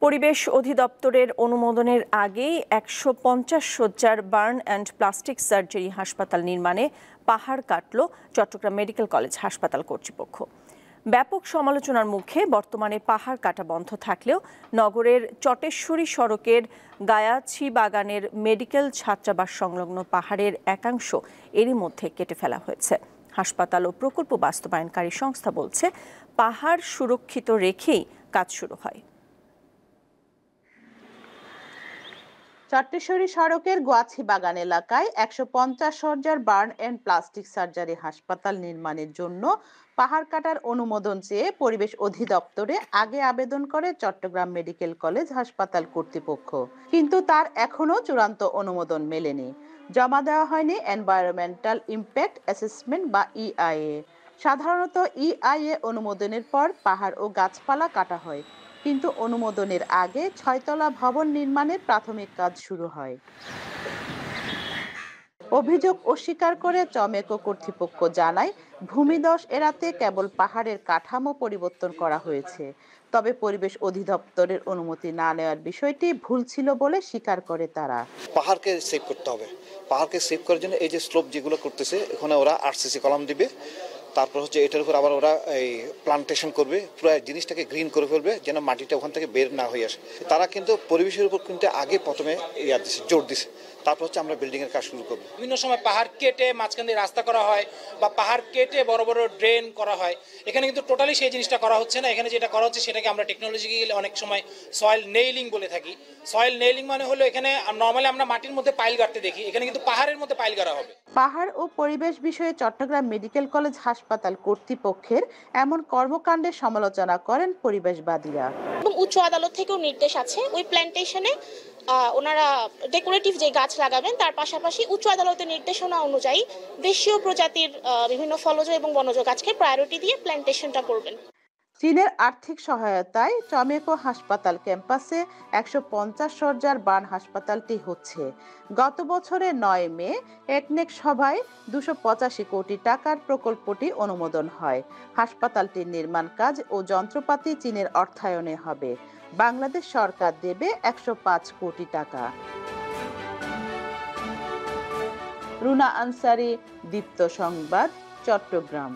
পরিবেশ অধিদপ্তরের অনুমোদনের আগেই ১৫০ শয্যার বার্ন অ্যান্ড প্লাস্টিক সার্জারি হাসপাতাল নির্মাণে পাহাড় কাটল চট্টগ্রাম মেডিকেল কলেজ হাসপাতাল কর্তৃপক্ষ। ব্যাপক সমালোচনার মুখে বর্তমানে পাহাড় কাটা বন্ধ থাকলেও নগরের চটেশ্বরী সড়কের গায়াছি বাগানের মেডিকেল ছাত্রাবাস সংলগ্ন পাহাড়ের একাংশ এরই মধ্যে কেটে ফেলা হয়েছে। হাসপাতাল ও প্রকল্প বাস্তবায়নকারী সংস্থা বলছে, পাহাড় সুরক্ষিত রেখেই কাজ শুরু হয়। চট্টেশ্বরী সড়কের গোয়াছি বাগান এলাকায় ১৫০ শয্যার বার্ন অ্যান্ড প্লাস্টিক সার্জারি হাসপাতাল নির্মাণের জন্য পাহাড় কাটার অনুমোদন চেয়ে পরিবেশ অধিদপ্তরে আগে আবেদন করে চট্টগ্রাম মেডিকেল কলেজ হাসপাতাল কর্তৃপক্ষ, কিন্তু তার এখনো চূড়ান্ত অনুমোদন মেলেনি। জমা দেওয়া হয়নি এনভায়রনমেন্টাল ইমপ্যাক্ট অ্যাসেসমেন্ট বা ইআইএ। সাধারণত ইআইএ অনুমোদনের পর পাহাড় ও গাছপালা কাটা হয়, কিন্তু অনুমোদনের আগে ৬তলা ভবন নির্মাণের প্রাথমিক কাজ শুরু হয়। অভিযোগ অস্বীকার করে চমেকো কর্তৃপক্ষ জানায়, ভূমিধস এড়াতে কেবল পাহাড়ের কাঠামো পরিবর্তন করা হয়েছে। তবে পরিবেশ অধিদপ্তরের অনুমতি না নেওয়ার বিষয়টি ভুল ছিল বলে স্বীকার করে তারা। পাহাড়কে সেভ করতে হবে। পাহাড়কে সেভ করার জন্য এই যে স্লোপ যেগুলো করতেছে, এখানে ওরা আরসিসি কলাম দিবে, তারপর হচ্ছে এটার উপর আবার ওরা এই প্লান্টেশন করবে, পুরো জিনিসটাকে গ্রিন করে ফেলবে যেন মাটিটা ওখান থেকে বের না হয়ে আসে। তারা কিন্তু পরিবেশের উপর কিন্তু আগে প্রথমে জোর দিছে, তারপর হচ্ছে আমরা বিল্ডিং এর কাজ শুরু করব। বিভিন্ন সময় পাহাড় কেটে মাঝখান দিয়ে রাস্তা করা হয় বা পাহাড় কেটে বড় বড় ড্রেন করা হয়, এখানে কিন্তু টোটালি সেই জিনিসটা করা হচ্ছে না। এখানে যেটা করা হচ্ছে সেটাকে আমরা টেকনোলজিক্যালি অনেক সময় সয়েল নেইলিং বলে থাকি। সয়েল নেইলিং মানে হলো এখানে নরমালি আমরা মাটির মধ্যে পাইল গাড়তে দেখি, এখানে কিন্তু পাহাড়ের মধ্যে পাইল গাড়া হবে। পাহাড় ও পরিবেশ বিষয়ে চট্টগ্রাম মেডিকেল কলেজ হাসপাতাল কর্তৃপক্ষের এমন কর্মকাণ্ডের সমালোচনা করেন পরিবেশবাদীরা। এবং উচ্চ আদালত থেকেও নির্দেশ আছে ওই প্ল্যান্টেশনে ওনারা ডেকোরেটিভ যে গাছ লাগাবেন, তার পাশাপাশি উচ্চ আদালতের নির্দেশনা অনুযায়ী দেশীয় প্রজাতির বিভিন্ন ফলজ এবং বনজ গাছকে প্রায়োরিটি দিয়ে প্ল্যান্টেশনটা করবেন। চীনের আর্থিক সহায়তায় চমেকো হাসপাতাল ক্যাম্পাসে ১৫০ শয্যার বার্ন হাসপাতালটি হচ্ছে। গত বছরের ৯ মে একনেক সভায় ২৮৫ কোটি টাকার প্রকল্পটি অনুমোদন হয়। হাসপাতালটির নির্মাণ কাজ ও যন্ত্রপাতি চীনের অর্থায়নে হবে। বাংলাদেশ সরকার দেবে ১০৫ কোটি টাকা। রুনা আনসারি, দীপ্ত সংবাদ, চট্টগ্রাম।